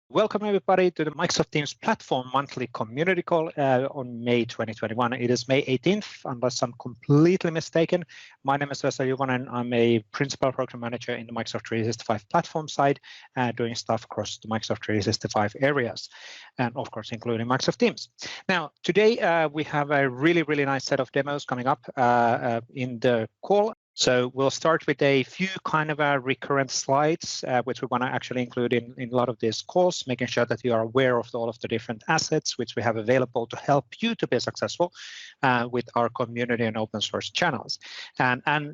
Welcome everybody to the Microsoft Teams Platform monthly community call on May 2021. It is May 18th, unless I'm completely mistaken. My name is Vesa Juvonen. I'm a principal program manager in the Microsoft 365 platform side, doing stuff across the Microsoft 365 areas, and of course, including Microsoft Teams. Now, today we have a really nice set of demos coming up in the call. So we'll start with a few kind of recurrent slides, which we want to actually include in a lot of these calls, making sure that you are aware of all of the different assets which we have available to help you to be successful with our community and open source channels, and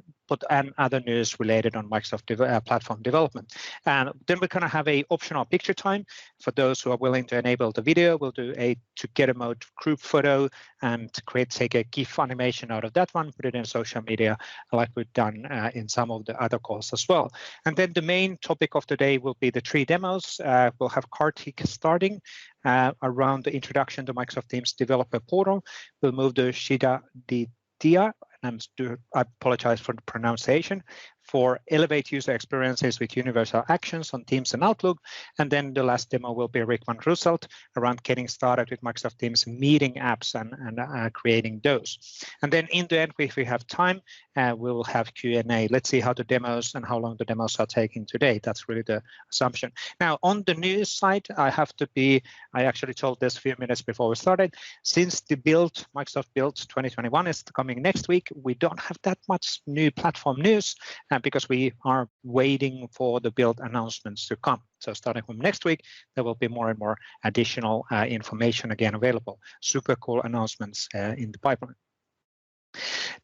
other news related on Microsoft platform development. And then we're going to have a optional picture time for those who are willing to enable the video. We'll do a together mode group photo and take a GIF animation out of that one, put it in social media like we've done in some of the other calls as well. And then the main topic of the day will be the 3 demos. We'll have Kartik starting around the introduction to Microsoft Teams Developer Portal. We'll move to Shida Didia, and I apologize for the pronunciation, for elevate user experiences with universal actions on Teams and Outlook. And then the last demo will be Rick van Russelt around getting started with Microsoft Teams meeting apps and creating those. And then in the end, if we have time, we will have Q&A. Let's see how the demos and how long the demos are taking today. That's really the assumption. Now, on the news side, I actually told this a few minutes before we started, since the Microsoft Build 2021 is coming next week, we don't have that much new platform news, because we are waiting for the build announcements to come. So starting from next week, there will be more and more additional information again available. Super cool announcements in the pipeline.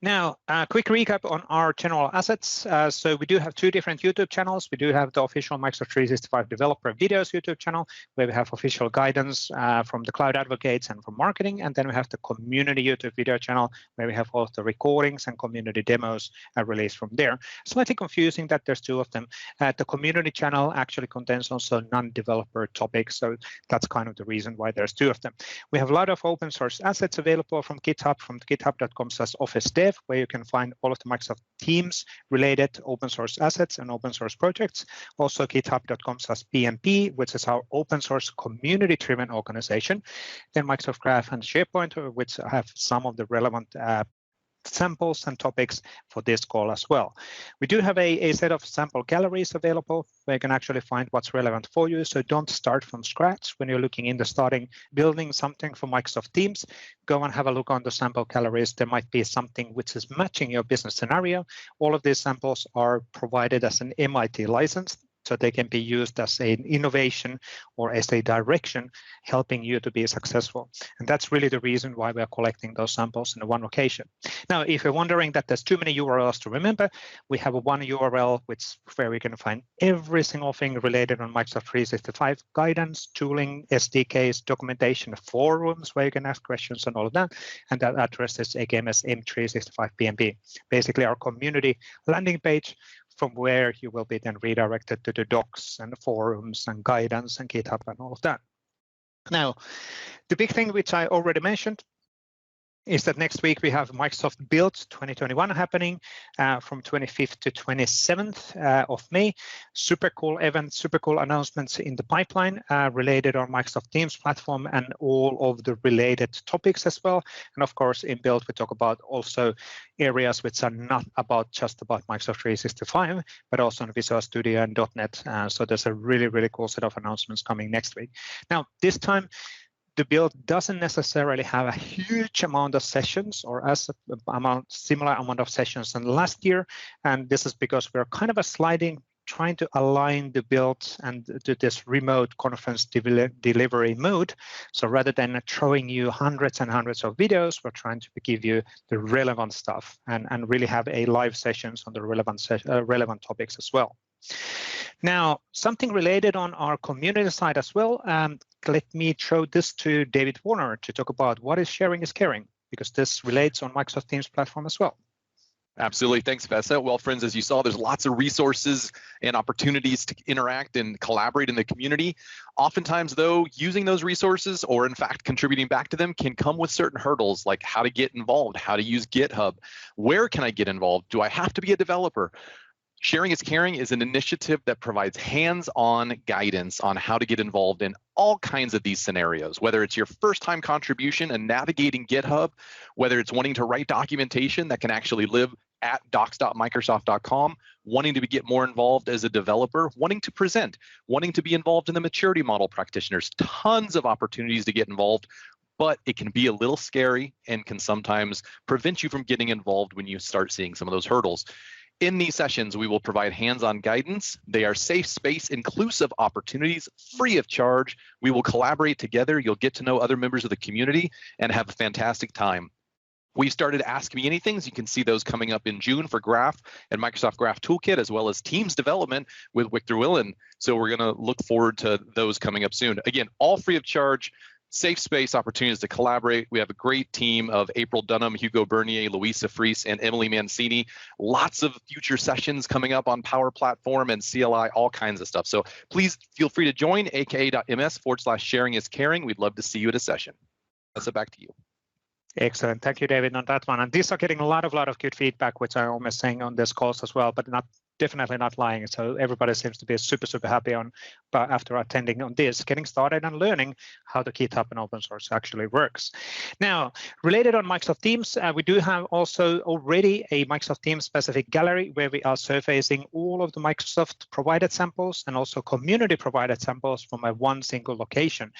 Now, a quick recap on our general assets. So we do have 2 different YouTube channels. We do have the official Microsoft 365 Developer Videos YouTube channel, where we have official guidance from the cloud advocates and from marketing. And then we have the community YouTube video channel, where we have all of the recordings and community demos released from there. Slightly confusing that there's 2 of them. The community channel actually contains also non-developer topics. So that's kind of the reason why there's 2 of them. We have a lot of open source assets available from GitHub, from github.com/office dev, where you can find all of the Microsoft Teams related open source assets and open source projects. Also github.com/PnP, which is our open source community driven organization. Then Microsoft Graph and SharePoint, which have some of the relevant samples and topics for this call as well. We do have a set of sample galleries available where you can actually find what's relevant for you. So don't start from scratch when you're looking into building something for Microsoft Teams. Go and have a look on the sample galleries. There might be something which is matching your business scenario. All of these samples are provided as an MIT license, so they can be used as an innovation or as a direction helping you to be successful. And that's really the reason why we are collecting those samples in one location. Now, if you're wondering that there's too many URLs to remember, we have one URL where we can find every single thing related on Microsoft 365 guidance, tooling, SDKs, documentation, forums where you can ask questions and all of that. And that address is again as M365PNP, basically our community landing page, from where you will be then redirected to the docs and the forums and guidance and GitHub and all of that. Now, the big thing which I already mentioned is that next week we have Microsoft Build 2021 happening from 25th to 27th of May. Super cool event, super cool announcements in the pipeline related on Microsoft Teams platform and all of the related topics as well. And of course, in Build, we talk about also areas which are not just about Microsoft 365, but also on Visual Studio and .NET. So there's a really cool set of announcements coming next week. Now, this time, the build doesn't necessarily have a huge amount of sessions or similar amount of sessions than last year. And this is because we're kind of trying to align the build and to this remote conference delivery mode. So rather than throwing you hundreds and hundreds of videos, we're trying to give you the relevant stuff and really have a live sessions on the relevant topics as well. Now, something related on our community side as well. Let me throw this to David Warner to talk about what is sharing is caring, because this relates on Microsoft Teams platform as well. Absolutely. Thanks, Vesa. Well, friends, as you saw, there's lots of resources and opportunities to interact and collaborate in the community. Oftentimes, though, using those resources or, in fact, contributing back to them can come with certain hurdles, like how to get involved, how to use GitHub. Where can I get involved? Do I have to be a developer? Sharing is Caring is an initiative that provides hands-on guidance on how to get involved in all kinds of these scenarios, whether it's your first-time contribution and navigating GitHub, whether it's wanting to write documentation that can actually live at docs.microsoft.com, wanting to get more involved as a developer, wanting to present, wanting to be involved in the maturity model practitioners, tons of opportunities to get involved, but it can be a little scary and can sometimes prevent you from getting involved when you start seeing some of those hurdles. In these sessions, we will provide hands-on guidance. They are safe space, inclusive opportunities, free of charge. We will collaborate together. You'll get to know other members of the community and have a fantastic time. We've started Ask Me Anythings. You can see those coming up in June for Graph and Microsoft Graph Toolkit, as well as Teams development with Victor Willen. So we're going to look forward to those coming up soon. Again, all free of charge. Safe space opportunities to collaborate. We have a great team of April Dunham, Hugo Bernier, Louisa Fries, and Emily Mancini. Lots of future sessions coming up on Power Platform and CLI, all kinds of stuff. So please feel free to join aka.ms/sharing is caring. We'd love to see you at a session. That's it, back to you. Excellent. Thank you, David, on that one. And these are getting a lot of good feedback, which I'm almost saying on this calls as well, but definitely not lying. So everybody seems to be super happy after attending on this, getting started and learning how the GitHub and open source actually works. Now, related on Microsoft Teams, we do have also already a Microsoft Teams specific gallery where we are surfacing all of the Microsoft provided samples and also community provided samples from one single location.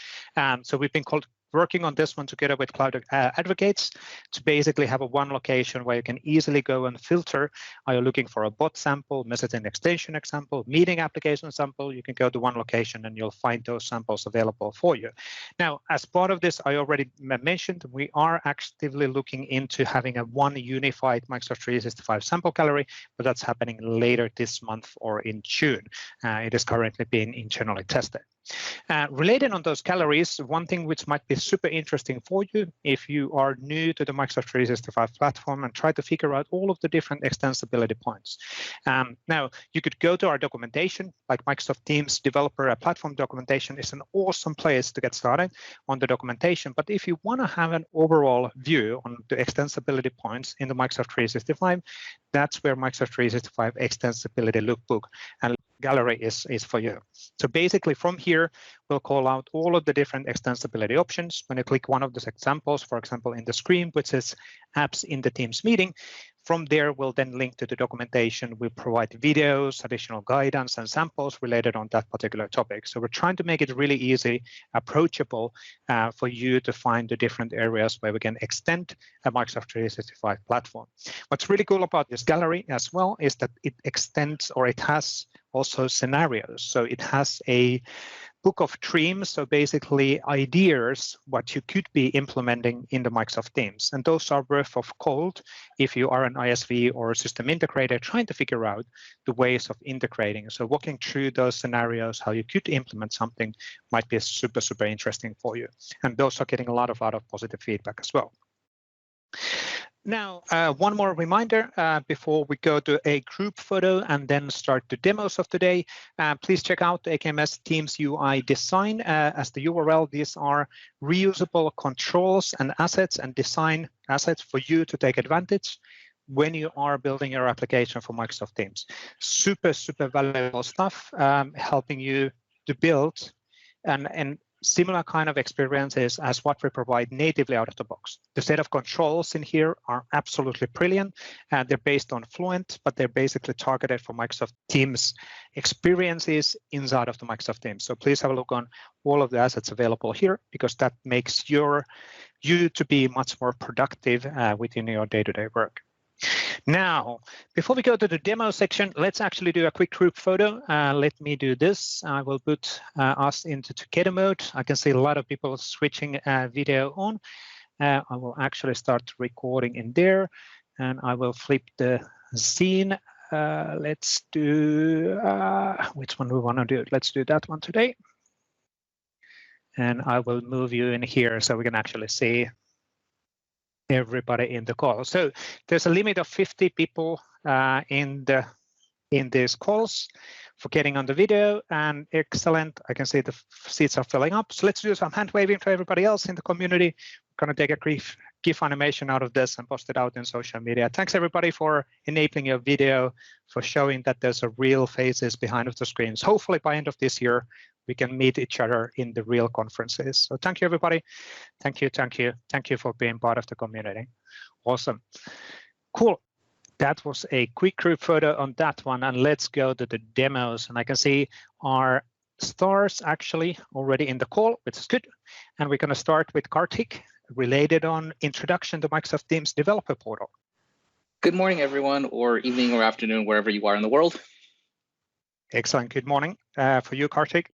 So we've been working on this one together with Cloud Advocates to basically have one location where you can easily go and filter. Are you looking for a bot sample, messaging extension example, meeting application sample? You can go to one location and you'll find those samples available for you. Now, as part of this, I already mentioned, we are actively looking into having one unified Microsoft 365 sample gallery, but that's happening later this month or in June. It is currently being internally tested. Related on those galleries, one thing which might be super interesting for you if you are new to the Microsoft 365 platform and try to figure out all of the different extensibility points. Now, you could go to our documentation, like Microsoft Teams developer platform documentation is an awesome place to get started on the documentation. But if you want to have an overall view on the extensibility points in the Microsoft 365, that's where Microsoft 365 Extensibility Lookbook and Gallery is for you. So basically from here, we'll call out all of the different extensibility options. When you click one of those examples, for example, in the screen, which is apps in the Teams meeting, from there, we'll then link to the documentation. We'll provide videos, additional guidance, and samples related on that particular topic. So we're trying to make it really easy, approachable for you to find the different areas where we can extend a Microsoft 365 platform. What's really cool about this gallery as well is that it extends, or it has also scenarios. So it has a book of dreams, so basically ideas what you could be implementing in the Microsoft Teams. And those are worth of gold if you are an ISV or a system integrator trying to figure out the ways of integrating. So walking through those scenarios, how you could implement something might be super interesting for you. And those are getting a lot of positive feedback as well. Now, one more reminder before we go to a group photo and then start the demos of today. Please check out the AKMS Teams UI design as the URL. These are reusable controls and assets and design assets for you to take advantage when you are building your application for Microsoft Teams. Super valuable stuff, helping you to build and similar kind of experiences as what we provide natively out of the box. The set of controls in here are absolutely brilliant. They're based on Fluent, but they're basically targeted for Microsoft Teams experiences inside of the Microsoft Teams. So please have a look on all of the assets available here, because that makes you to be much more productive within your day-to-day work. Now, before we go to the demo section, let's actually do a quick group photo. Let me do this. I will put us into together mode. I can see a lot of people switching video on. I will actually start recording in there, and I will flip the scene. Let's do, which one we want to do? Let's do that one today. And I will move you in here so we can actually see everybody in the call. So there's a limit of 50 people in these calls for getting on the video, and excellent. I can see the seats are filling up. So let's do some hand waving for everybody else in the community. We're going to take a GIF animation out of this and post it out in social media. Thanks everybody for enabling your video, for showing that there's a real faces behind of the screens. Hopefully by end of this year, we can meet each other in the real conferences. So thank you, everybody. Thank you, thank you. Thank you for being part of the community. Awesome. Cool. That was a quick group photo on that one. And let's go to the demos. And I can see our stars actually already in the call, which is good. And we're going to start with Karthik, related on introduction to Microsoft Teams developer portal. Good morning, everyone, or evening or afternoon, wherever you are in the world. Excellent. Good morning for you, Karthik.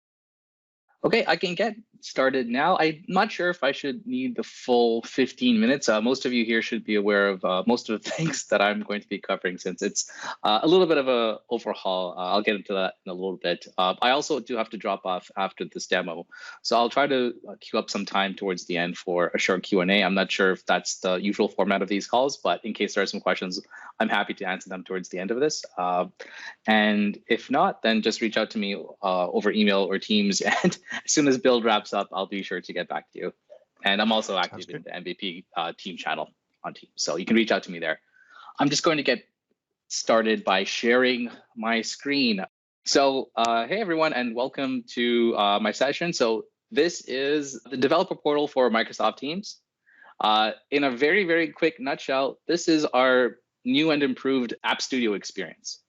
Okay, I can get started now. I'm not sure if I should need the full 15 minutes. Most of you here should be aware of most of the things that I'm going to be covering, since it's a little bit of an overhaul. I'll get into that in a little bit. I also do have to drop off after this demo, so I'll try to queue up some time towards the end for a short Q&A. I'm not sure if that's the usual format of these calls, but in case there are some questions, I'm happy to answer them towards the end of this. And if not, then just reach out to me over email or Teams, and as soon as build wraps up, I'll be sure to get back to you. And I'm also active in the MVP team channel on Teams, so you can reach out to me there. I'm just going to get started by sharing my screen. So hey, everyone, and welcome to my session. So this is the developer portal for Microsoft Teams. In a very, very quick nutshell, this is our new and improved App Studio experience.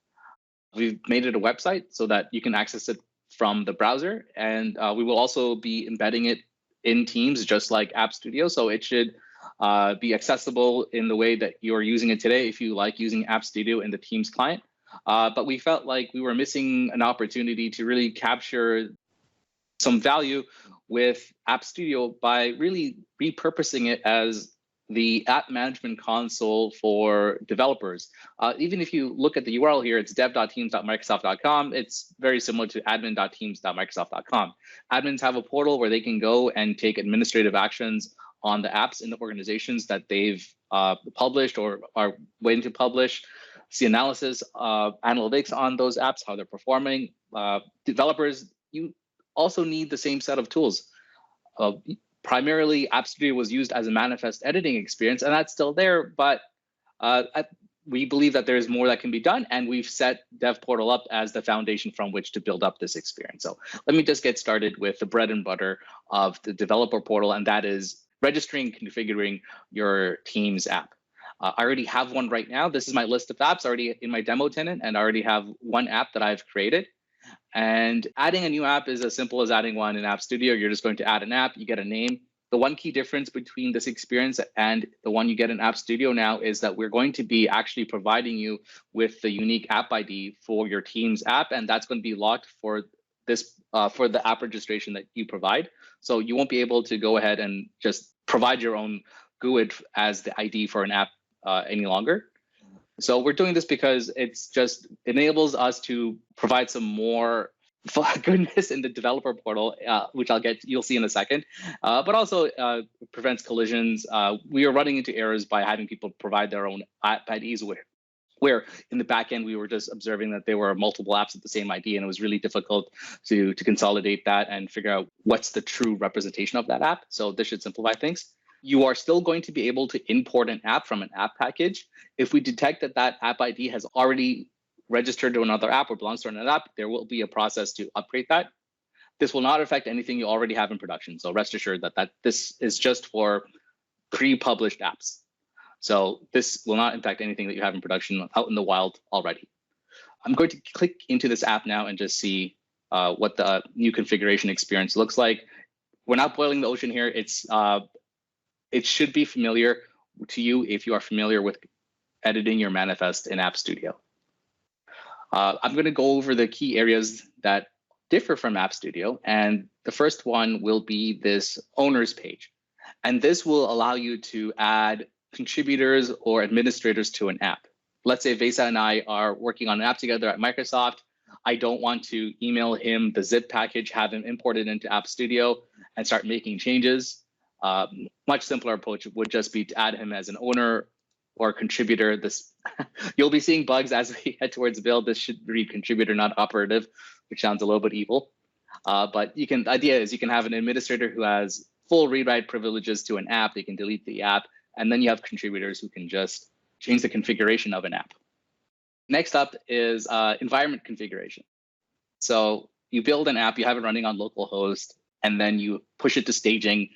We've made it a website so that you can access it from the browser, and we will also be embedding it in Teams, just like App Studio. So it should be accessible in the way that you're using it today if you like using App Studio in the Teams client. But we felt like we were missing an opportunity to really capture some value with App Studio by really repurposing it as the app management console for developers. Even if you look at the URL here, it's dev.teams.microsoft.com. It's very similar to admin.teams.microsoft.com. Admins have a portal where they can go and take administrative actions on the apps in the organizations that they've published or are waiting to publish, see analysis, analytics on those apps, how they're performing. Developers, you also need the same set of tools. Primarily, App Studio was used as a manifest editing experience, and that's still there, but we believe that there's more that can be done, and we've set Dev Portal up as the foundation from which to build up this experience. So let me just get started with the bread and butter of the developer portal, and that is registering, configuring your Teams app. I already have one right now. This is my list of apps already in my demo tenant, and I already have one app that I've created. And adding a new app is as simple as adding one in App Studio. You're just going to add an app, you get a name. The one key difference between this experience and the one you get in App Studio now is that we're going to be actually providing you with the unique app ID for your Teams app, and that's going to be locked for this for the app registration that you provide. So you won't be able to go ahead and just provide your own GUID as the ID for an app any longer. So we're doing this because it's just enables us to provide some more goodness in the developer portal, which you'll see in a second, but also prevents collisions. We are running into errors by having people provide their own app IDs where in the back end, we were just observing that there were multiple apps with the same ID, and it was really difficult to consolidate that and figure out what's the true representation of that app. So this should simplify things. You are still going to be able to import an app from an app package. If we detect that that app ID has already registered to another app or belongs to another app, there will be a process to upgrade that. This will not affect anything you already have in production. So rest assured that this is just for pre-published apps. So this will not impact anything that you have in production out in the wild already. I'm going to click into this app now and just see what the new configuration experience looks like. We're not boiling the ocean here. It should be familiar to you if you are familiar with editing your manifest in App Studio. I'm going to go over the key areas that differ from App Studio, and the first one will be this owners page. And this will allow you to add contributors or administrators to an app. Let's say Vesa and I are working on an app together at Microsoft. I don't want to email him the zip package, have him import it into App Studio, and start making changes. Much simpler approach would just be to add him as an owner or contributor. This you'll be seeing bugs as we head towards build. This should read contributor, not operative, which sounds a little bit evil. But the idea is you can have an administrator who has full read-write privileges to an app. They can delete the app And then you have contributors who can just change the configuration of an app. Next up is environment configuration. So you build an app, you have it running on localhost, and then you push it to staging.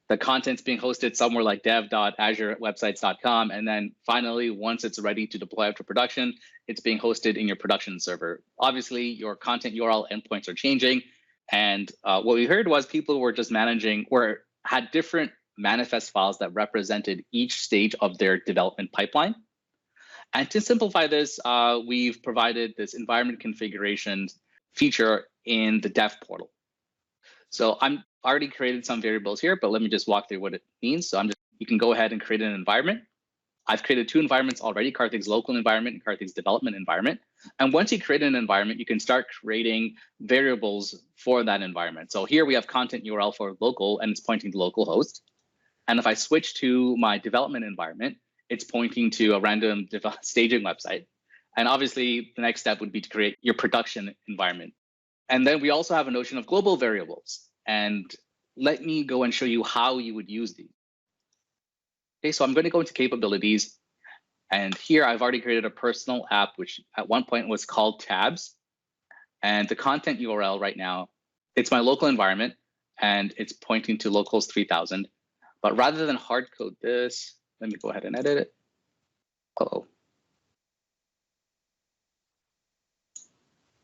The content's being hosted somewhere like dev.azurewebsites.com. And then finally, once it's ready to deploy out to production, it's being hosted in your production server. Obviously, your content URL endpoints are changing. And what we heard was people were just managing or had different manifest files that represented each stage of their development pipeline. And to simplify this, we've provided this environment configuration feature in the dev portal. So I'm already created some variables here, but let me just walk through what it means. So you can go ahead and create an environment. I've created two environments already, Karthik's local environment and Karthik's development environment. And once you create an environment, you can start creating variables for that environment. So here we have content URL for local, and it's pointing to localhost. And if I switch to my development environment, it's pointing to a random staging website. And obviously, the next step would be to create your production environment. And then we also have a notion of global variables. And let me go and show you how you would use these. Okay, so I'm going to go into capabilities. And here I've already created a personal app, which at one point was called Tabs. And the content URL right now, it's my local environment, and it's pointing to localhost 3000. But rather than hard code this, let me go ahead and edit it. Uh-oh.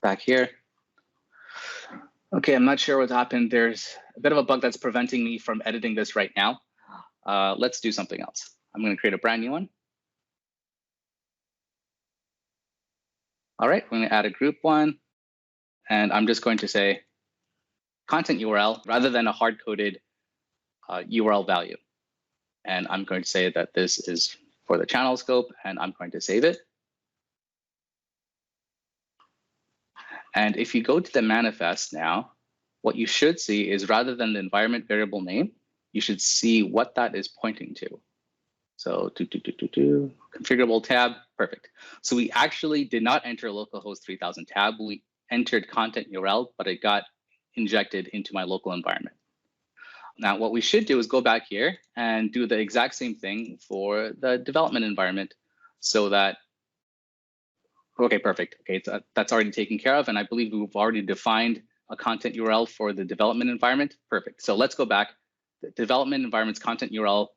Back here. Okay, I'm not sure what happened. There's a bit of a bug that's preventing me from editing this right now. Let's do something else. I'm going to create a brand new one. All right, we're going to add a group one. And I'm just going to say content URL rather than a hard-coded URL value. And I'm going to say that this is for the channel scope, and I'm going to save it. And if you go to the manifest now, what you should see is rather than the environment variable name, you should see what that is pointing to. So configurable tab, perfect. So we actually did not enter localhost 3000 tab. We entered content URL, but it got injected into my local environment. Now, what we should do is go back here and do the exact same thing for the development environment so that, okay, perfect. Okay, so that's already taken care of. And I believe we've already defined a content URL for the development environment. Perfect. So let's go back. The development environment's content URL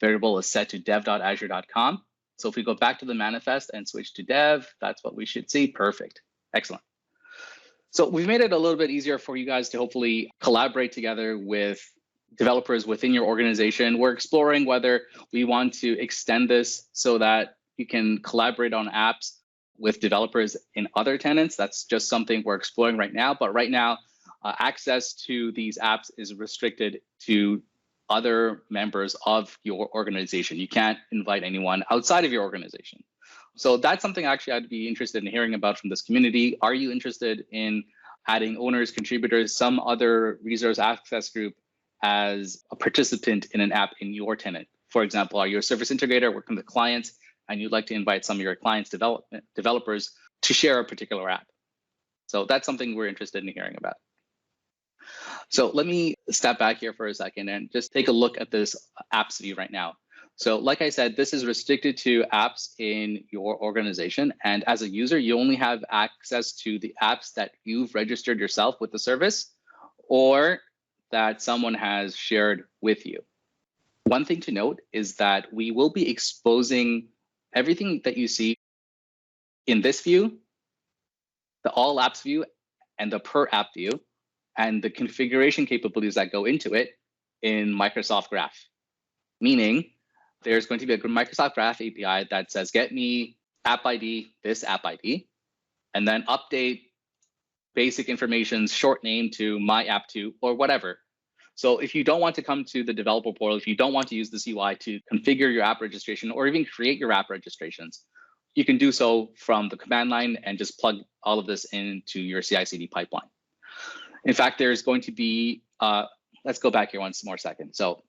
variable is set to dev.azure.com. So if we go back to the manifest and switch to dev, that's what we should see. Perfect. Excellent. So we've made it a little bit easier for you guys to hopefully collaborate together with developers within your organization. We're exploring whether we want to extend this so that you can collaborate on apps with developers in other tenants. That's just something we're exploring right now. But right now, access to these apps is restricted to other members of your organization. You can't invite anyone outside of your organization. So that's something actually I'd be interested in hearing about from this community. Are you interested in adding owners, contributors, some other resource access group as a participant in an app in your tenant? For example, are you a service integrator working with clients and you'd like to invite some of your clients' developers to share a particular app? So that's something we're interested in hearing about. So let me step back here for a second and just take a look at this apps view right now. So like I said, this is restricted to apps in your organization. And as a user, you only have access to the apps that you've registered yourself with the service or that someone has shared with you. One thing to note is that we will be exposing everything that you see in this view, the all apps view, and the per app view, and the configuration capabilities that go into it in Microsoft Graph. Meaning, there's going to be a Microsoft Graph API that says, get me app ID, this app ID, and then update basic information, short name to my app2 or whatever. So if you don't want to come to the developer portal, if you don't want to use this UI to configure your app registration or even create your app registrations, you can do so from the command line and just plug all of this into your CI/CD pipeline. In fact, there's going to be, let's go back here one more second. So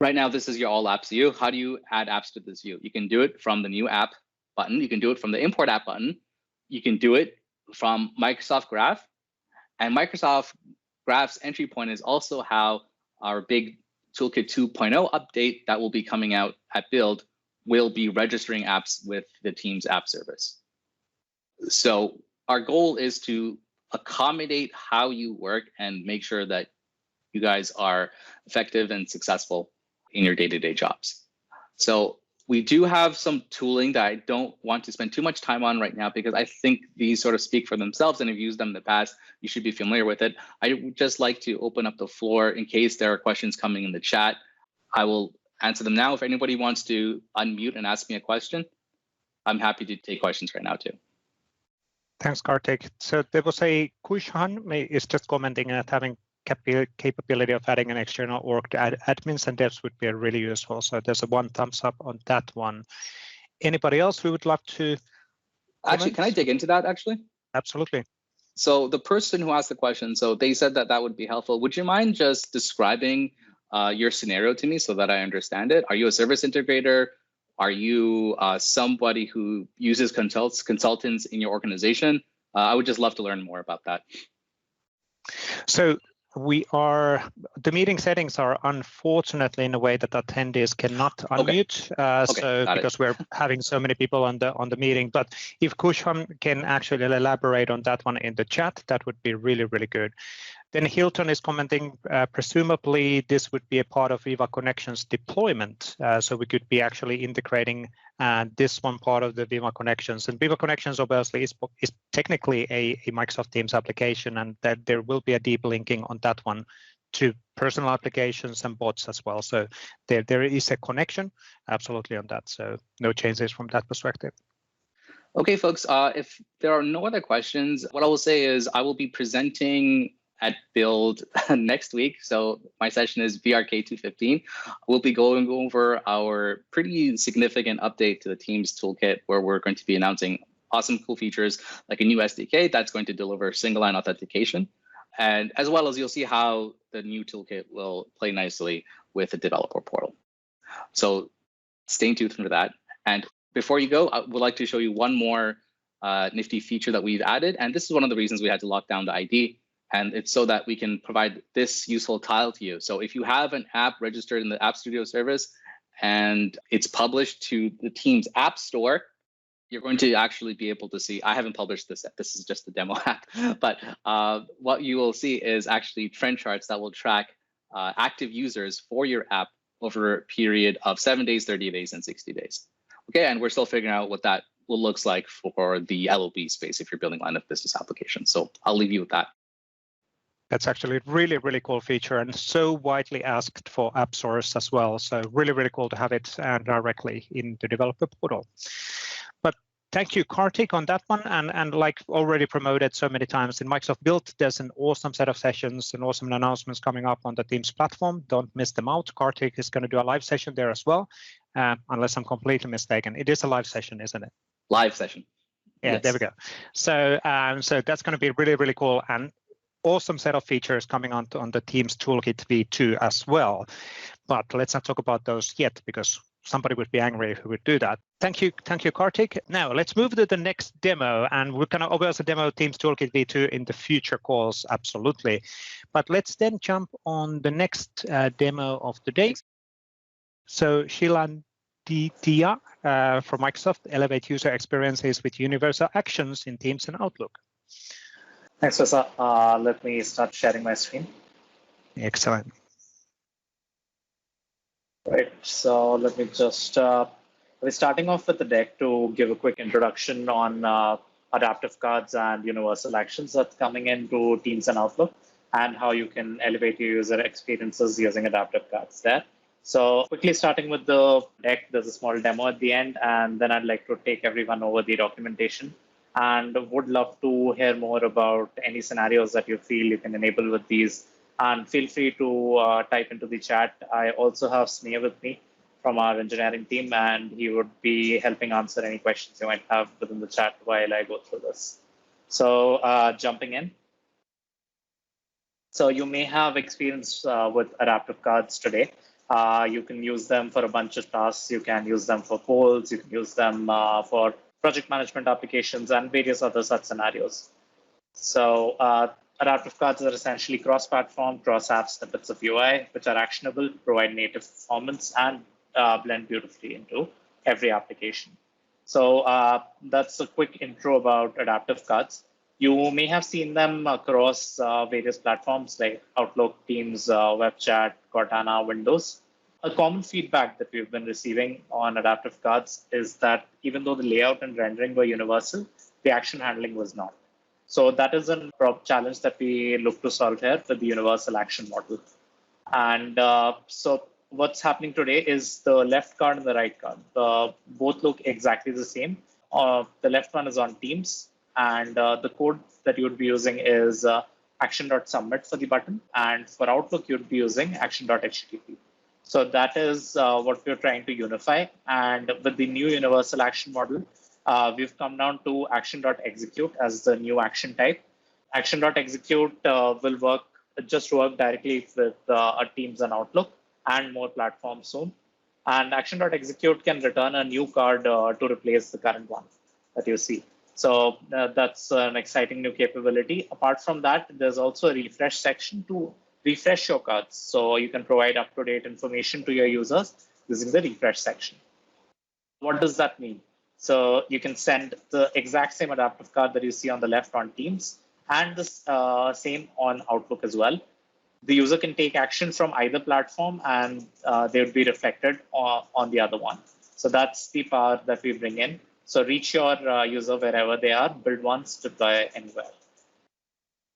right now, this is your all apps view. How do you add apps to this view? You can do it from the new app button. You can do it from the import app button. You can do it from Microsoft Graph. And Microsoft Graph's entry point is also how our big Toolkit 2.0 update that will be coming out at Build will be registering apps with the Teams app service. So our goal is to accommodate how you work and make sure that you guys are effective and successful in your day-to-day jobs. So we do have some tooling that I don't want to spend too much time on right now because I think these sort of speak for themselves, and if you've used them in the past, you should be familiar with it. I would just like to open up the floor in case there are questions coming in the chat. I will answer them now. If anybody wants to unmute and ask me a question, I'm happy to take questions right now too. Thanks, Kartik. So there was a Kushan is just commenting that having capability of adding an external org to admins and devs would be really useful. So there's a 1 thumbs up on that one. Anybody else who would love to comment? Actually, can I dig into that actually? Absolutely. So the person who asked the question, so they said that that would be helpful. Would you mind just describing your scenario to me so that I understand it? Are you a service integrator? Are you somebody who uses consultants in your organization? I would just love to learn more about that. So the meeting settings are unfortunately in a way that attendees cannot unmute. Because we're having so many people on the meeting. But if Kushan can actually elaborate on that one in the chat, that would be really, really good. Then Hilton is commenting, presumably this would be a part of Viva Connections deployment. So we could be actually integrating this one part of the Viva Connections. And Viva Connections obviously is technically a Microsoft Teams application, and that there will be a deep linking on that one to personal applications and bots as well. So there is a connection absolutely on that. So no changes from that perspective. Okay, folks, if there are no other questions, what I will say is I will be presenting at Build next week. So my session is VRK 215. We'll be going over our pretty significant update to the Teams Toolkit, where we're going to be announcing awesome, cool features like a new SDK that's going to deliver single line authentication. And as well as you'll see how the new toolkit will play nicely with the developer portal. So stay tuned for that. And before you go, I would like to show you one more nifty feature that we've added. And this is one of the reasons we had to lock down the ID. And it's so that we can provide this useful tile to you. So if you have an app registered in the App Studio service and it's published to the Teams App Store, you're going to actually be able to see, I haven't published this yet, this is just a demo app, but what you will see is actually trend charts that will track active users for your app over a period of 7 days, 30 days, and 60 days. Okay, and we're still figuring out what that will looks like for the LOB space if you're building line of business applications. So I'll leave you with that. That's actually a really, really cool feature and so widely asked for app stores as well. So really, really cool to have it directly in the developer portal. But thank you, Kartik, on that one. And like already promoted so many times in Microsoft Build, there's an awesome set of sessions and awesome announcements coming up on the Teams platform. Don't miss them out. Kartik is going to do a live session there as well, unless I'm completely mistaken. It is a live session, isn't it? Live session. Yeah, yes. There we go. So, so that's going to be really, really cool. And awesome set of features coming on the Teams Toolkit V2 as well. But let's not talk about those yet because somebody would be angry if we would do that. Thank you, Kartik. Now let's move to the next demo, and we're going to obviously demo Teams Toolkit V2 in the future calls, absolutely. But let's then jump on the next demo of the day. So Shilan Dia from Microsoft, elevate user experiences with universal actions in Teams and Outlook. Thanks, Vesa. Let me start sharing my screen. Excellent. Right, so let me just, we're starting off with the deck to give a quick introduction on adaptive cards and universal actions that's coming into Teams and Outlook and how you can elevate your user experiences using adaptive cards there. So quickly starting with the deck, there's a small demo at the end, and then I'd like to take everyone over the documentation. And would love to hear more about any scenarios that you feel you can enable with these. And feel free to type into the chat. I also have Sneha with me from our engineering team, and he would be helping answer any questions you might have within the chat while I go through this. So jumping in. So you may have experience with adaptive cards today. You can use them for a bunch of tasks. You can use them for polls. You can use them for project management applications and various other such scenarios. So Adaptive cards are essentially cross-platform, cross-app snippets of UI, which are actionable, provide native performance, and blend beautifully into every application. So that's a quick intro about adaptive cards. You may have seen them across various platforms like Outlook, Teams, web chat, Cortana, Windows. A common feedback that we've been receiving on adaptive cards is that even though the layout and rendering were universal, the action handling was not. So that is a challenge that we look to solve here with the universal action model. And so what's happening today is the left card and the right card. Both look exactly the same. The left one is on Teams, and the code that you would be using is action.submit for the button. And for Outlook, you'd be using action.http. So that is what we're trying to unify. And with the new universal action model, we've come down to action.execute as the new action type. Action.execute will work directly with our Teams and Outlook and more platforms soon. And action.execute can return a new card to replace the current one that you see. So that's an exciting new capability. Apart from that, there's also a refresh section to refresh your cards. So you can provide up-to-date information to your users using the refresh section. What does that mean? So you can send the exact same adaptive card that you see on the left on Teams and the same on Outlook as well. The user can take action from either platform and they would be reflected on the other one. So that's the power that we bring in. So reach your user wherever they are, build once, deploy anywhere.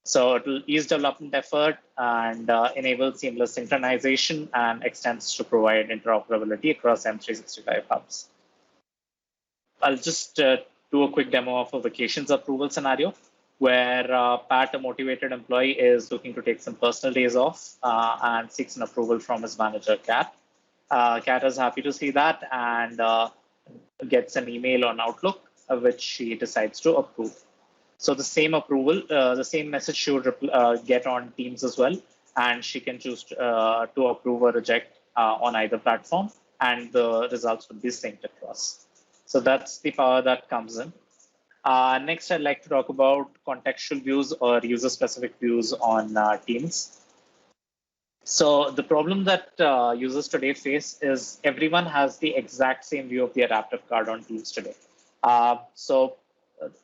So it will ease development effort and enable seamless synchronization and extends to provide interoperability across M365 hubs. I'll just do a quick demo of a vacations approval scenario where Pat, a motivated employee, is looking to take some personal days off and seeks an approval from his manager, Kat. Kat is happy to see that and gets an email on Outlook, which she decides to approve. So the same approval, the same message she would get on Teams as well, and she can choose to approve or reject on either platform, and the results would be synced across. So that's the power that comes in. Next, I'd like to talk about contextual views or user-specific views on Teams. So the problem that users today face is everyone has the exact same view of the adaptive card on Teams today.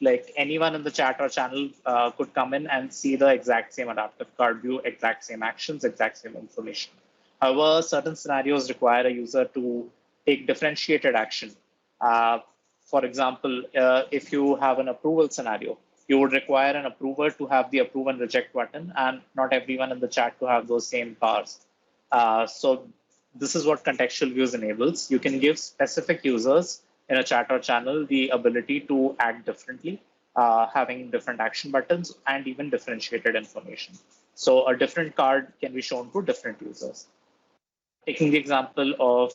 Like anyone in the chat or channel could come in and see the exact same adaptive card view, exact same actions, exact same information. However, certain scenarios require a user to take differentiated action. For example, if you have an approval scenario, you would require an approver to have the approve and reject button and not everyone in the chat to have those same powers. So this is what contextual views enables. You can give specific users in a chat or channel the ability to act differently, having different action buttons and even differentiated information. So a different card can be shown to different users. Taking the example of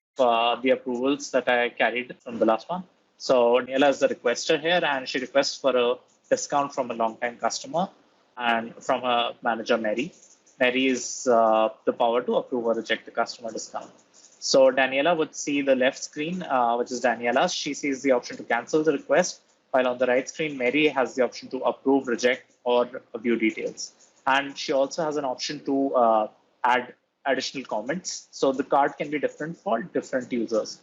the approvals that I carried from the last one. So Daniela is the requester here, and she requests for a discount from a long-time customer and from her manager, Mary. Mary is the power to approve or reject the customer discount. So Daniela would see the left screen, which is Daniela's. She sees the option to cancel the request, while on the right screen, Mary has the option to approve, reject, or view details. And she also has an option to add additional comments. So the card can be different for different users.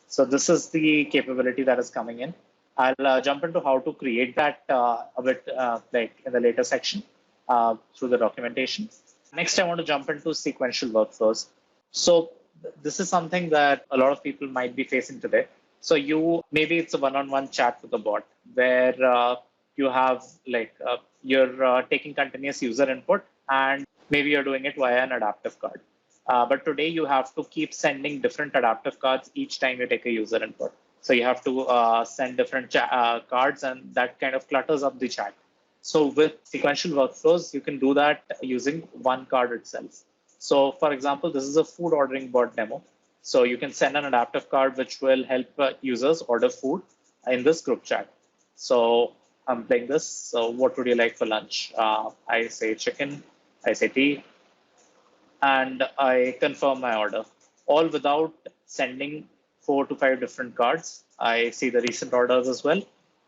So this is the capability that is coming in. I'll jump into how to create that a bit like in the later section through the documentation. Next, I want to jump into sequential workflows. So this is something that a lot of people might be facing today. So maybe it's a one-on-one chat with a bot where you have like you're taking continuous user input and maybe you're doing it via an adaptive card. But today you have to keep sending different adaptive cards each time you take a user input. So you have to send different cards and that kind of clutters up the chat. So with sequential workflows, you can do that using one card itself. So for example, this is a food ordering bot demo. So you can send an adaptive card which will help users order food in this group chat. So I'm playing this. So what would you like for lunch? I say chicken, I say tea, and I confirm my order, all without sending 4 to 5 different cards. I see the recent orders as well.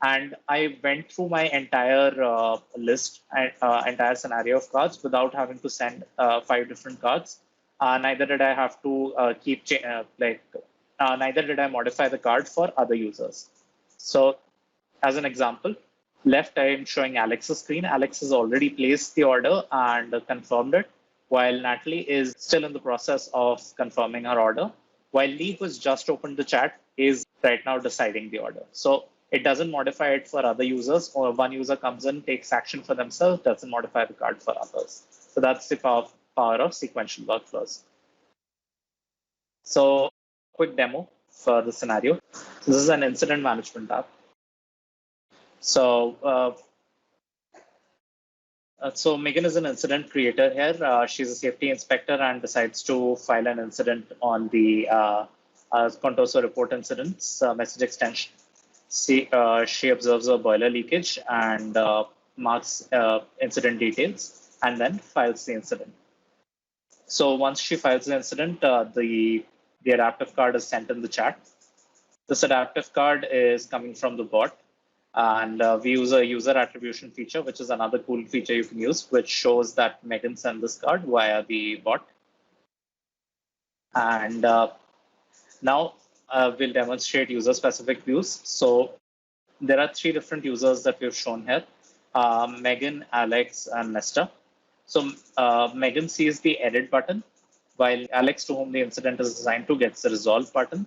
And I went through my entire list and entire scenario of cards without having to send 5 different cards. Neither did I have to neither did I modify the card for other users. So as an example, left I am showing Alex's screen. Alex has already placed the order and confirmed it, while Natalie is still in the process of confirming her order, while Lee, who's just opened the chat, is right now deciding the order. So it doesn't modify it for other users, or one user comes in, takes action for themselves, doesn't modify the card for others. So that's the power of sequential workflows. So quick demo for the scenario. So this is an incident management app. So so Megan is an incident creator here. She's a safety inspector and decides to file an incident on the Contoso report incidents message extension. She observes a boiler leakage and marks incident details and then files the incident. So once she files the incident, the adaptive card is sent in the chat. This adaptive card is coming from the bot. And we use a user attribution feature, which is another cool feature you can use, which shows that Megan sent this card via the bot. And now we'll demonstrate user-specific views. So there are 3 different users that we've shown here, Megan, Alex, and Nesta. So Megan sees the edit button, while Alex, to whom the incident is assigned to, gets the resolve button,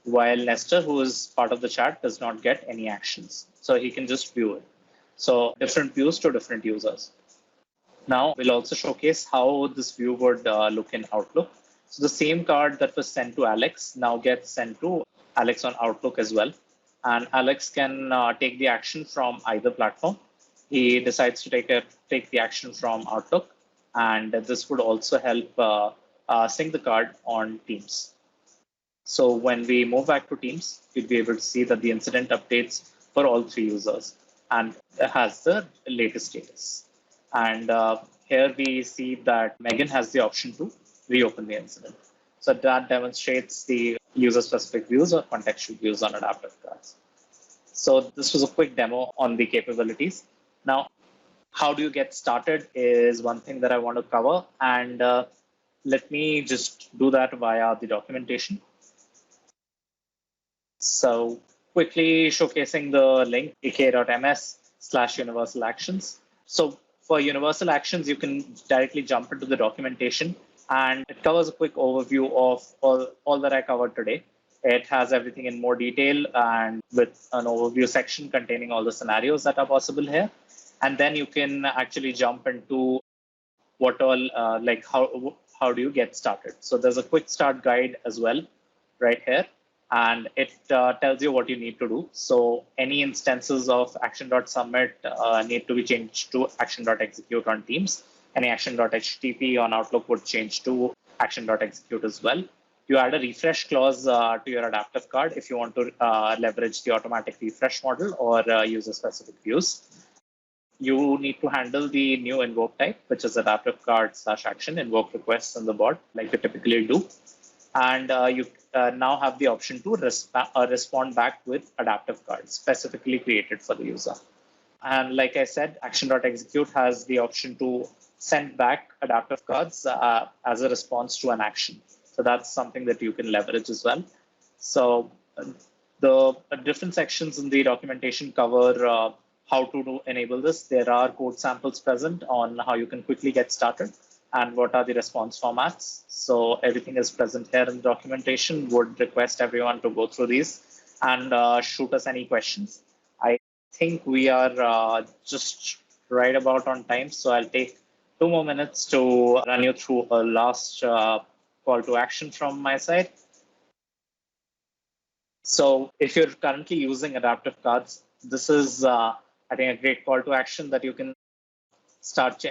while Nesta, who is part of the chat, does not get any actions. So he can just view it. So different views to different users. Now we'll also showcase how this view would look in Outlook. So the same card that was sent to Alex now gets sent to Alex on Outlook as well. And Alex can take the action from either platform. He decides to take the action from Outlook. And this would also help sync the card on Teams. So when we move back to Teams, you'll be able to see that the incident updates for all 3 users and has the latest status. And here we see that Megan has the option to reopen the incident. So that demonstrates the user-specific views or contextual views on adaptive cards. So this was a quick demo on the capabilities. Now, how do you get started is one thing that I want to cover. And let me just do that via the documentation. So quickly showcasing the link, aka.ms/universal actions. So for universal actions, you can directly jump into the documentation, and it covers a quick overview of all that I covered today. It has everything in more detail and with an overview section containing all the scenarios that are possible here. And then you can actually jump into what all, how do you get started? So there's a quick start guide as well right here. And it tells you what you need to do. So any instances of action.submit need to be changed to action.execute on Teams. Any action.htp on Outlook would change to action.execute as well. You add a refresh clause to your adaptive card if you want to leverage the automatic refresh model or user-specific views. You need to handle the new invoke type, which is adaptive card/action, invoke requests in the bot, like you typically do. And you now have the option to respond back with adaptive cards specifically created for the user. And like I said, action.execute has the option to send back adaptive cards as a response to an action. So that's something that you can leverage as well. So the different sections in the documentation cover how to enable this. There are code samples present on how you can quickly get started and what are the response formats. So everything is present here in the documentation. Would request everyone to go through these and shoot us any questions. I think we are just right about on time. So I'll take 2 more minutes to run you through a last call to action from my side. So if you're currently using adaptive cards, this is, I think, a great call to action that you can start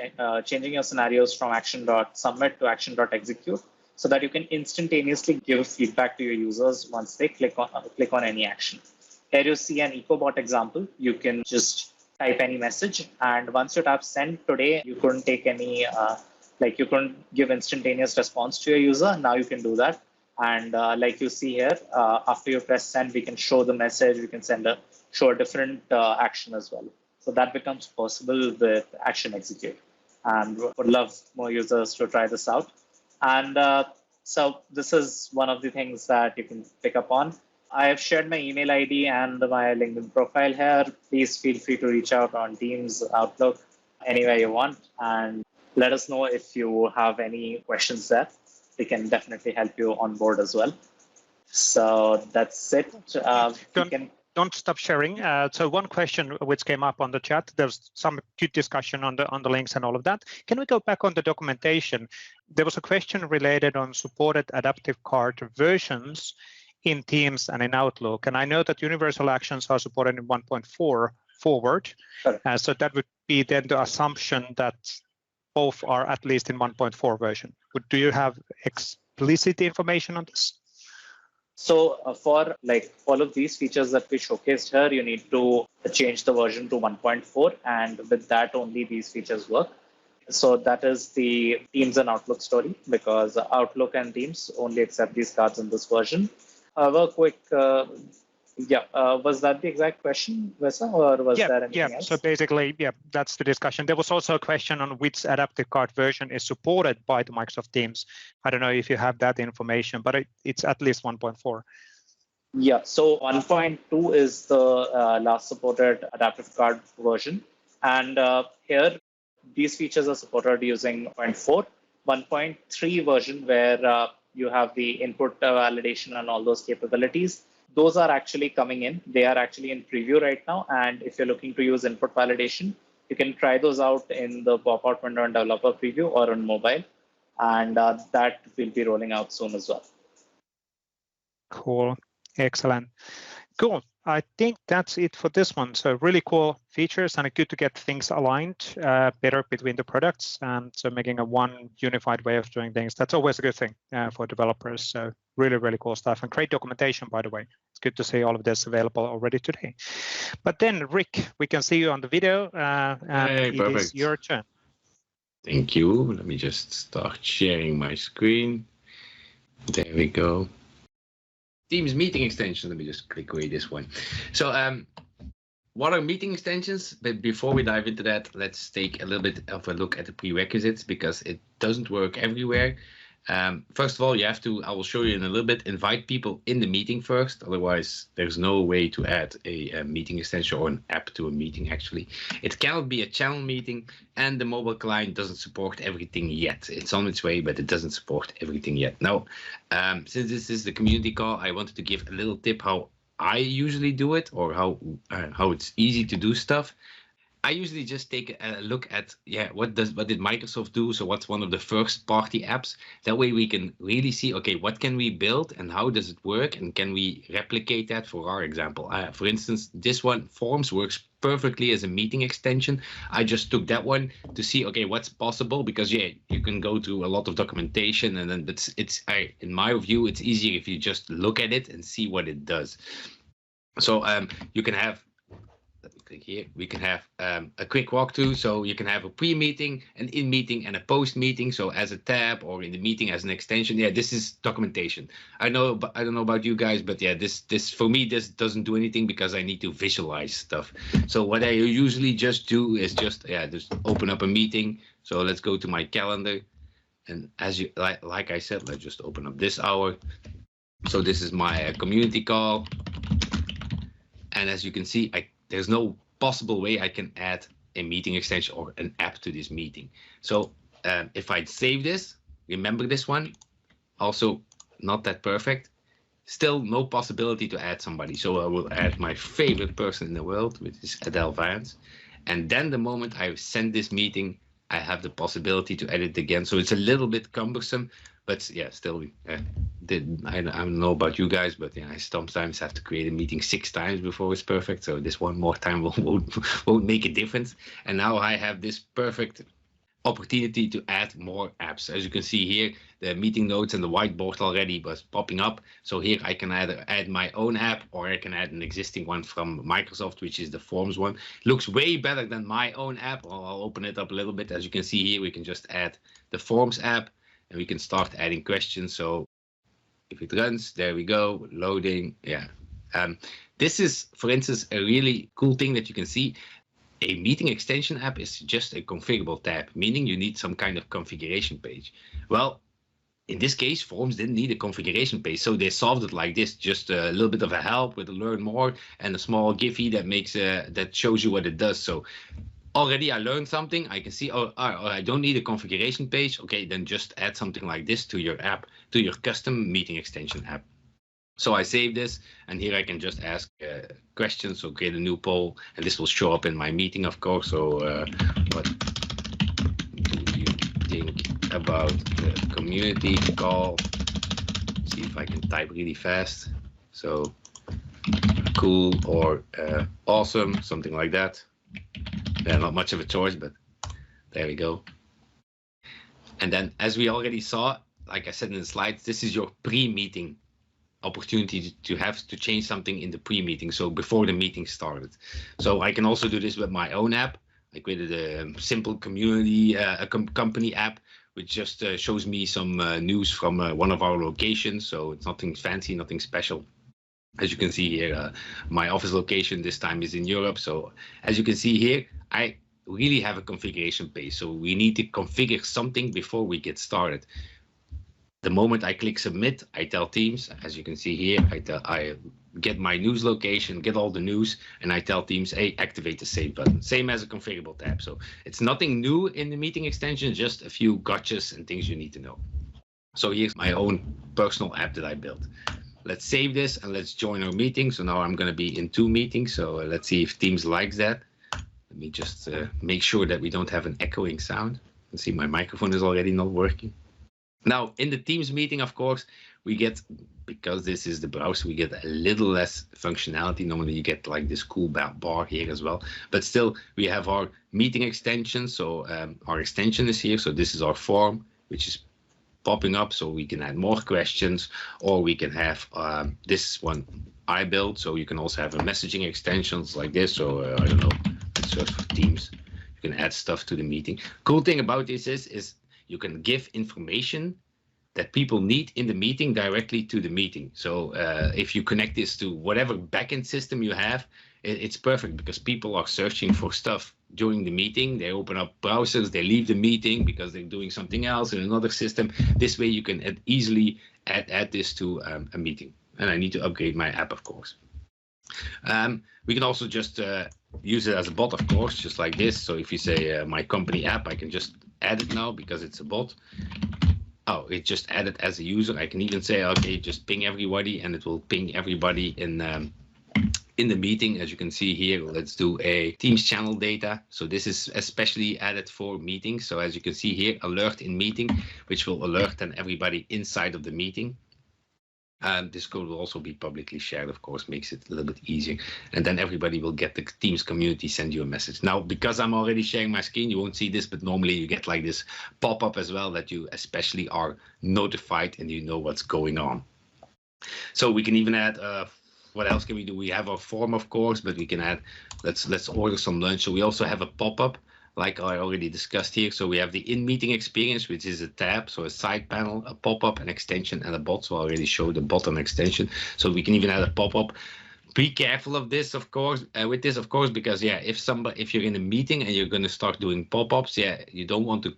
changing your scenarios from action.submit to action.execute so that you can instantaneously give feedback to your users once they click on any action. Here you see an EcoBot example. You can just type any message, and once you tap send today, you couldn't take any, you couldn't give instantaneous response to your user. Now you can do that. And like you see here, after you press send, we can show the message, we can show a different action as well. So that becomes possible with Action Execute. And would love more users to try this out. And so this is one of the things that you can pick up on. I have shared my email ID and my LinkedIn profile here. Please feel free to reach out on Teams, Outlook, anywhere you want, and let us know if you have any questions there. We can definitely help you on board as well. So that's it. Don't stop sharing. So one question which came up on the chat, there's some good discussion on the links and all of that. Can we go back on the documentation? There was a question related on supported adaptive card versions in Teams and in Outlook. And I know that universal actions are supported in 1.4 forward. So that would be then the assumption that both are at least in 1.4 version. Do you have explicit information on this? So for like all of these features that we showcased here, you need to change the version to 1.4, and with that only these features work. So that is the Teams and Outlook story, because Outlook and Teams only accept these cards in this version. However, quick, was that the exact question, Vesa, or was there anything else? So basically, that's the discussion. There was also a question on which adaptive card version is supported by the Microsoft Teams. I don't know if you have that information, but it's at least 1.4. Yeah, so 1.2 is the last supported adaptive card version. And here, these features are supported using 0.4. 1.3 version, where you have the input validation and all those capabilities. Those are actually coming in. They are actually in preview right now. And if you're looking to use input validation, you can try those out in the pop-out window and developer preview or on mobile. And that will be rolling out soon as well. Cool. Excellent. Cool. I think that's it for this one. So really cool features, and good to get things aligned better between the products, and so making a one unified way of doing things. That's always a good thing for developers. So really, really cool stuff, and great documentation, by the way. It's good to see all of this available already today. But then, Rick, we can see you on the video, and it is your turn. Thank you. Let me just start sharing my screen. There we go. Teams meeting extension. Let me just click away this one. So what are meeting extensions? But before we dive into that, let's take a little bit of a look at the prerequisites, because it doesn't work everywhere. First of all, you have to, I will show you in a little bit, invite people in the meeting first. Otherwise, there's no way to add a meeting extension or an app to a meeting, actually. It cannot be a channel meeting, and the mobile client doesn't support everything yet. It's on its way, but it doesn't support everything yet. Now, since this is the community call, I wanted to give a little tip how I usually do it, or how it's easy to do stuff. I usually just take a look at, what did Microsoft do? So what's one of the first party apps? That way we can really see, okay, what can we build and how does it work? And can we replicate that for our example? For instance, this one, Forms, works perfectly as a meeting extension. I just took that one to see, okay, what's possible, because you can go through a lot of documentation, and then in my view, it's easier if you just look at it and see what it does. So you can have, click here, we can have a quick walkthrough. So you can have a pre-meeting, an in-meeting, and a post-meeting. So as a tab, or in the meeting as an extension. This is documentation. I don't know about you guys, but this for me, this doesn't do anything, because I need to visualize stuff. So what I usually just do is just open up a meeting. So let's go to my calendar, and as you like I said, let's just open up this hour. So this is my community call, and as you can see, there's no possible way I can add a meeting extension or an app to this meeting. So if I save this, remember this one, also not that perfect, still no possibility to add somebody. So I will add my favorite person in the world, which is Adele Vance. And then the moment I send this meeting, I have the possibility to edit again. So it's a little bit cumbersome, but still, I don't know about you guys, but I sometimes have to create a meeting 6 times before it's perfect. So this one more time won't make a difference. And now I have this perfect opportunity to add more apps. As you can see here, the meeting notes and the whiteboard already was popping up. So here I can either add my own app, or I can add an existing one from Microsoft, which is the Forms one. Looks way better than my own app. I'll open it up a little bit. As you can see here, we can just add the Forms app, and we can start adding questions. So if it runs, there we go, loading. This is, for instance, a really cool thing that you can see. A meeting extension app is just a configurable tab, meaning you need some kind of configuration page. Well, in this case, Forms didn't need a configuration page, so they solved it like this: just a little bit of a help with a learn more and a small Giphy that makes that shows you what it does. So already I learned something. I can see, oh, I don't need a configuration page. Okay, then just add something like this to your app, to your custom meeting extension app. So I save this, and here I can just ask questions. So create a new poll, and this will show up in my meeting, of course. So what do you think about the community call? See if I can type really fast. So cool or awesome, something like that. Yeah, not much of a choice, but there we go. And then, as we already saw, like I said in the slides, this is your pre-meeting opportunity to have to change something in the pre-meeting, so before the meeting started. So I can also do this with my own app. I created a simple community, company app, which just shows me some news from one of our locations. So it's nothing fancy, nothing special. As you can see here, my office location this time is in Europe. So as you can see here, I really have a configuration page. So we need to configure something before we get started. The moment I click submit, I tell Teams, as you can see here, I get my news location, get all the news, and I tell Teams, hey, activate the save button. Same as a configurable tab. So it's nothing new in the meeting extension, just a few gotchas and things you need to know. So here's my own personal app that I built. Let's save this and let's join our meeting. So now I'm going to be in 2 meetings. So let's see if Teams likes that. Let me just make sure that we don't have an echoing sound. You see my microphone is already not working. Now, in the Teams meeting, of course, we get, because this is the browser, we get a little less functionality. Normally, you get like this cool bar here as well. But still, we have our meeting extension. So our extension is here. So this is our form, which is popping up. So we can add more questions, or we can have this one I built. So you can also have a messaging extensions like this. So I don't know, let's search for Teams. You can add stuff to the meeting. Cool thing about this is you can give information that people need in the meeting directly to the meeting. So if you connect this to whatever backend system you have, it's perfect, because people are searching for stuff during the meeting. They open up browsers, they leave the meeting because they're doing something else in another system. This way you can easily add this to a meeting. And I need to upgrade my app, of course. We can also just use it as a bot, of course, just like this. So if you say my company app, I can just add it now because it's a bot. Oh, it just added as a user. I can even say, okay, just ping everybody, and it will ping everybody in the meeting. As you can see here, let's do a Teams channel data. So this is especially added for meetings. So as you can see here, alert in meeting, which will alert then everybody inside of the meeting. This code will also be publicly shared, of course, makes it a little bit easier. And then everybody will get the Teams community send you a message. Now, because I'm already sharing my screen, you won't see this, but normally you get like this pop-up as well, that you especially are notified and you know what's going on. So we can even add, what else can we do? We have our form, of course, but we can add, let's order some lunch. So we also have a pop-up, like I already discussed here. So we have the in-meeting experience, which is a tab, so a side panel, a pop-up, an extension, and a bot. So I already showed the bot and extension. So we can even add a pop-up. Be careful of this, of course, with this, of course, because yeah, if you're in a meeting and you're going to start doing pop-ups, yeah, you don't want to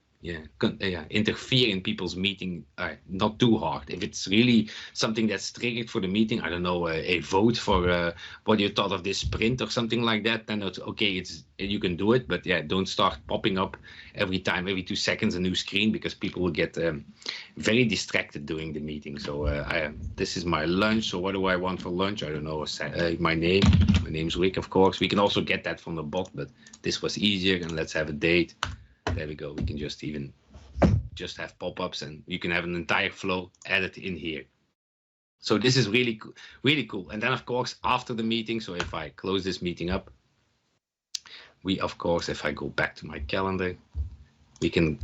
interfere in people's meeting, not too hard. If it's really something that's triggered for the meeting, I don't know, a vote for what you thought of this sprint or something like that, then it's okay, you can do it, but yeah, don't start popping up every 2 seconds a new screen, because people will get very distracted during the meeting. So this is my lunch. So what do I want for lunch? I don't know, my name's Rick, of course. We can also get that from the bot, but this was easier. And let's have a date. There we go. We can just have pop-ups, and you can have an entire flow added in here. So this is really cool. And then, of course, after the meeting, so if I close this meeting up, we, of course, if I go back to my calendar, we can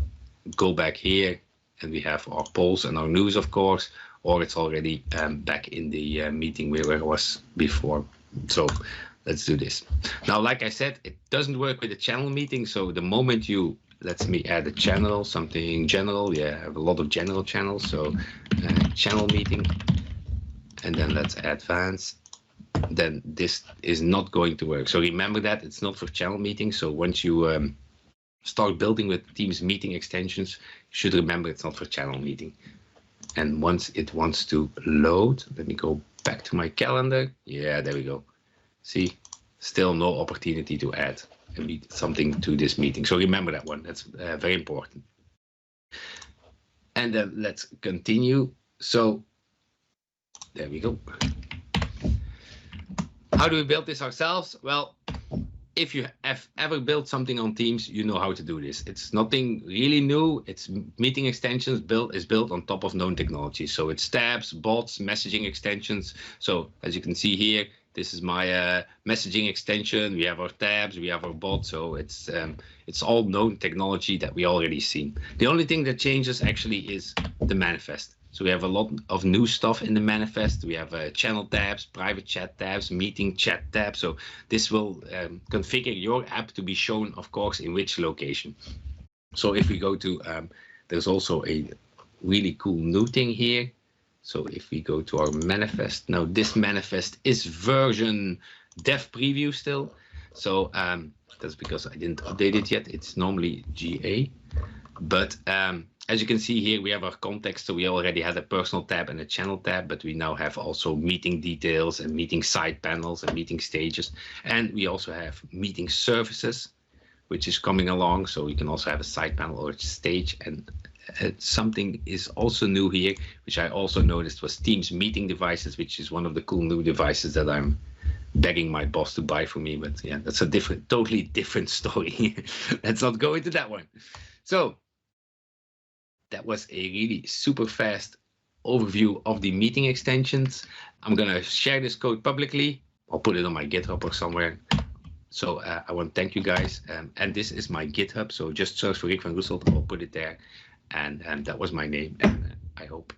go back here, and we have our polls and our news, of course, or it's already back in the meeting where it was before. So let's do this. Now, like I said, it doesn't work with a channel meeting. So the moment you, let me add a channel, something general. Yeah, I have a lot of general channels. So channel meeting, and then let's advance. then this is not going to work. So remember that it's not for channel meetings. So once you start building with Teams meeting extensions, you should remember it's not for channel meeting. And once it wants to load, let me go back to my calendar. Yeah, there we go. See, still no opportunity to add something to this meeting. So remember that one. That's very important. And then let's continue. So there we go. How do we build this ourselves? Well, if you have ever built something on Teams, you know how to do this. It's nothing really new. It's meeting extensions built on top of known technology. So it's tabs, bots, messaging extensions. So as you can see here, this is my messaging extension. We have our tabs, we have our bots. So it's all known technology that we already seen. The only thing that changes actually is the manifest. So we have a lot of new stuff in the manifest. We have channel tabs, private chat tabs, meeting chat tabs. So this will configure your app to be shown, of course, in which location. So if we go to, there's also a really cool new thing here. So if we go to our manifest, now this manifest is version dev preview still. So that's because I didn't update it yet. It's normally GA, but as you can see here, we have our context. So we already had a personal tab and a channel tab, but we now have also meeting details and meeting side panels and meeting stages. And we also have meeting services, which is coming along. So we can also have a side panel or a stage. And something is also new here, which I also noticed was Teams meeting devices, which is one of the cool new devices that I'm begging my boss to buy for me. But yeah, that's a totally different story. Let's not go into that one. So that was a really super fast overview of the meeting extensions. I'm going to share this code publicly. I'll put it on my GitHub or somewhere. So I want to thank you guys. And this is my GitHub. So just search for Rick van Roeselt. I'll put it there. And that was my name. And I hope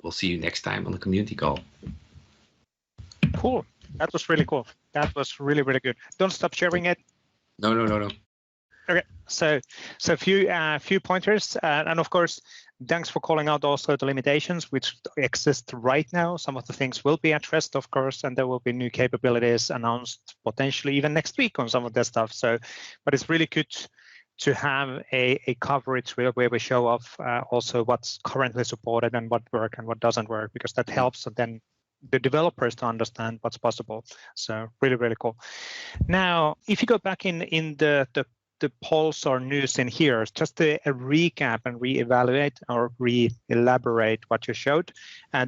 we'll see you next time on the community call. Cool. That was really cool. That was really, really good. Don't stop sharing it. No. Okay, so few pointers, and of course, thanks for calling out also the limitations which exist right now. Some of the things will be addressed, of course, and there will be new capabilities announced potentially even next week on some of that stuff. So, but it's really good to have a coverage where we show off also what's currently supported and what works and what doesn't work, because that helps then the developers to understand what's possible. So really, really cool. Now, if you go back in the polls or news in here, just a recap and re-evaluate or re-elaborate what you showed.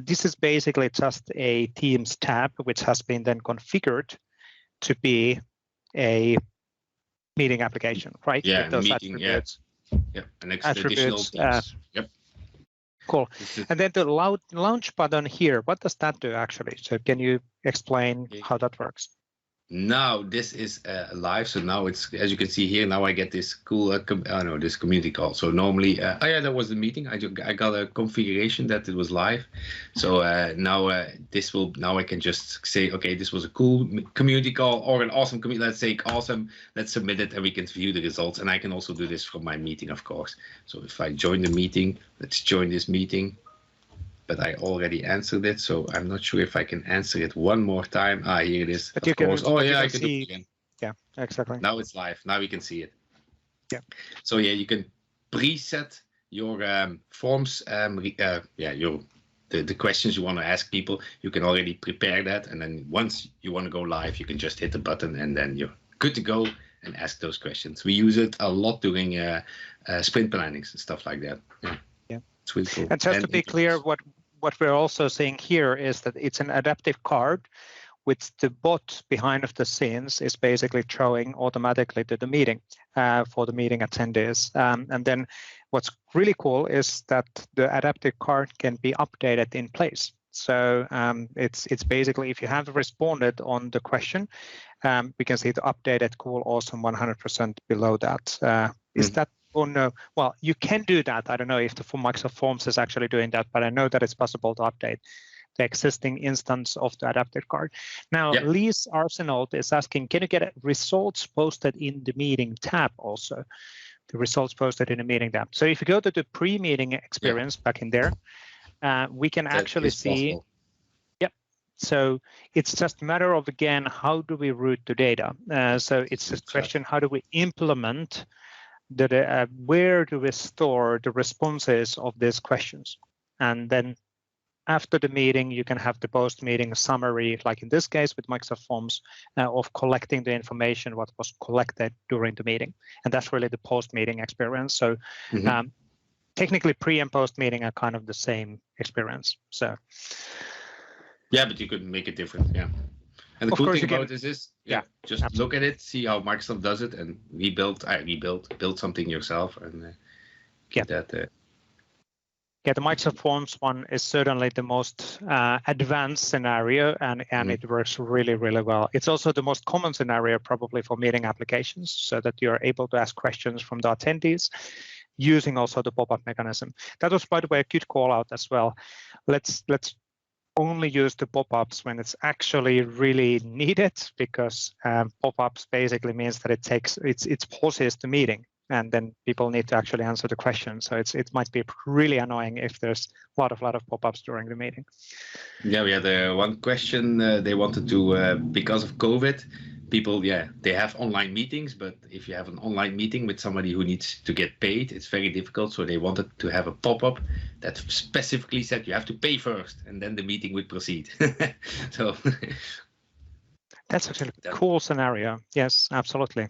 This is basically just a Teams tab, which has been then configured to be a meeting application, right? Yeah, with those meeting, attributes. Yeah, an additional Teams. Yep. Cool. And then the launch button here, what does that do actually? So can you explain how that works? Now this is live, so now it's, as you can see here, now I get this cool this community call. So normally oh yeah, that was the meeting. I got a configuration that it was live. So now I can just say, okay, this was a cool community call or an awesome community. Let's say awesome, let's submit it and we can view the results. And I can also do this from my meeting, of course. So if I join the meeting, let's join this meeting. But I already answered it, so I'm not sure if I can answer it one more time. Here it is. But of course. Oh yeah, I can do it again. Yeah, exactly. Now it's live. Now we can see it. Yeah. So yeah, you can preset your forms. The questions you want to ask people. You can already prepare that, and then once you want to go live, you can just hit the button, and then you're good to go and ask those questions. We use it a lot during sprint plannings and stuff like that. Yeah. It's really cool. And just to be clear, what we're also seeing here is that it's an adaptive card, which the bot behind of the scenes is basically showing automatically to the meeting for the meeting attendees. And then what's really cool is that the adaptive card can be updated in place. So it's basically, if you have responded on the question, we can see the updated cool awesome 100% below that. Is that? Oh no, well, you can do that. I don't know if the Microsoft Forms is actually doing that, but I know that it's possible to update the existing instance of the adaptive card. Now, yep. Lee's Arsenal is asking, can you get results posted in the meeting tab also? The results posted in the meeting tab. So if you go to the pre-meeting experience back in there, we can actually see. Possible. Yep. So it's just a matter of, again, how do we route the data? So it's a question, how do we implement the where do we store the responses of these questions? And then after the meeting, you can have the post-meeting summary, like in this case with Microsoft Forms, of collecting the information, what was collected during the meeting. And that's really the post-meeting experience. So technically pre and post-meeting are kind of the same experience. So yeah, but you could make it different. Yeah. And the cool thing about this is, just absolutely. Look at it, see how Microsoft does it, and build something yourself, and get that. Yeah, the Microsoft Forms one is certainly the most advanced scenario, and it works really, really well. It's also the most common scenario probably for meeting applications, so that you're able to ask questions from the attendees using also the pop-up mechanism. That was, by the way, a good call out as well. Let's only use the pop-ups when it's actually really needed, because pop-ups basically means that it pauses the meeting, and then people need to actually answer the question. So it might be really annoying if there's a lot of pop-ups during the meeting. Yeah, we had one question they wanted to, because of COVID, people, they have online meetings, but if you have an online meeting with somebody who needs to get paid, it's very difficult. So they wanted to have a pop-up that specifically said you have to pay first, and then the meeting would proceed. So that's actually a cool scenario. Yes, absolutely.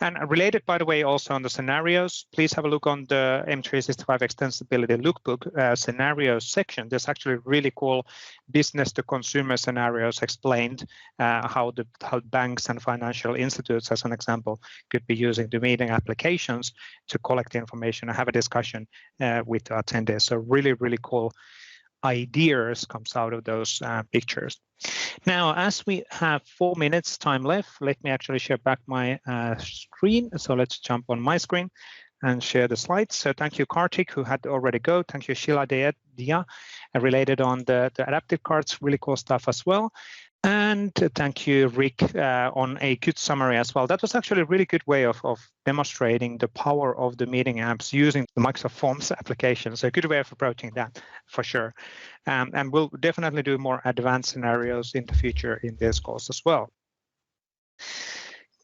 And related, by the way, also on the scenarios, please have a look on the M365 Extensibility Lookbook scenarios section. There's actually really cool business to consumer scenarios explained, how banks and financial institutes, as an example, could be using the meeting applications to collect information and have a discussion with the attendees. So really, really cool ideas comes out of those pictures. Now, as we have 4 minutes time left, let me actually share back my screen. So let's jump on my screen and share the slides. So thank you, Kartik, who had already go. Thank you, Sheila Dia, related on the adaptive cards, really cool stuff as well. And thank you, Rick, on a good summary as well. That was actually a really good way of demonstrating the power of the meeting apps using the Microsoft Forms application. So a good way of approaching that, for sure. And we'll definitely do more advanced scenarios in the future in this course as well.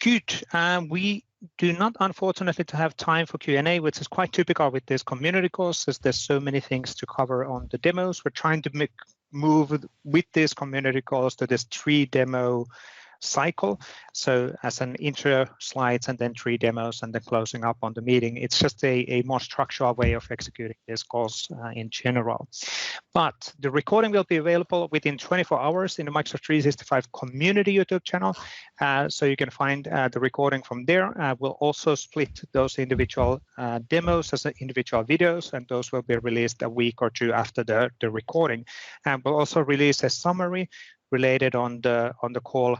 Good. We do not, unfortunately, to have time for Q&A, which is quite typical with this community courses. There's so many things to cover on the demos. We're trying to move with this community course to this 3 demo cycle. So as an intro, slides, and then 3 demos, and then closing up on the meeting. It's just a more structural way of executing this course in general. But the recording will be available within 24 hours in the Microsoft 365 community YouTube channel. So you can find the recording from there. We'll also split those individual demos as individual videos, and those will be released a week or 2 after the recording. And we'll also release a summary related on the call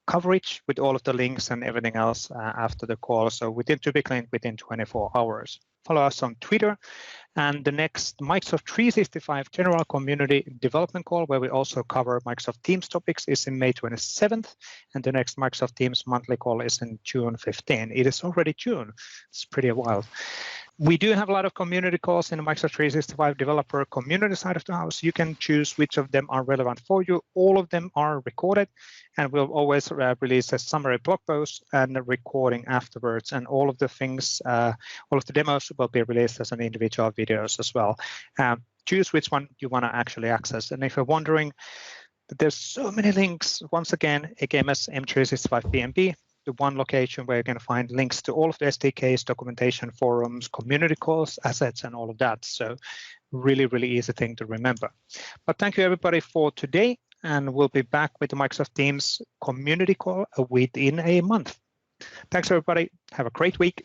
coverage with all of the links and everything else after the call. So typically within 24 hours. Follow us on Twitter, and the next Microsoft 365 General Community Development Call, where we also cover Microsoft Teams topics, is in May 27th, and the next Microsoft Teams monthly call is in June 15. It is already June. It's pretty wild. We do have a lot of community calls in the Microsoft 365 developer community side of the house. You can choose which of them are relevant for you. All of them are recorded, and we'll always release a summary blog post and a recording afterwards. And all of the things, all of the demos will be released as an individual videos as well. Choose which one you want to actually access. And if you're wondering, there's so many links. Once again, AKMS M365 PMP. The one location where you're going to find links to all of the SDKs, documentation, forums, community calls, assets, and all of that. So really, really easy thing to remember. But thank you, everybody, for today. And we'll be back with the Microsoft Teams community call within a month. Thanks, everybody. Have a great week.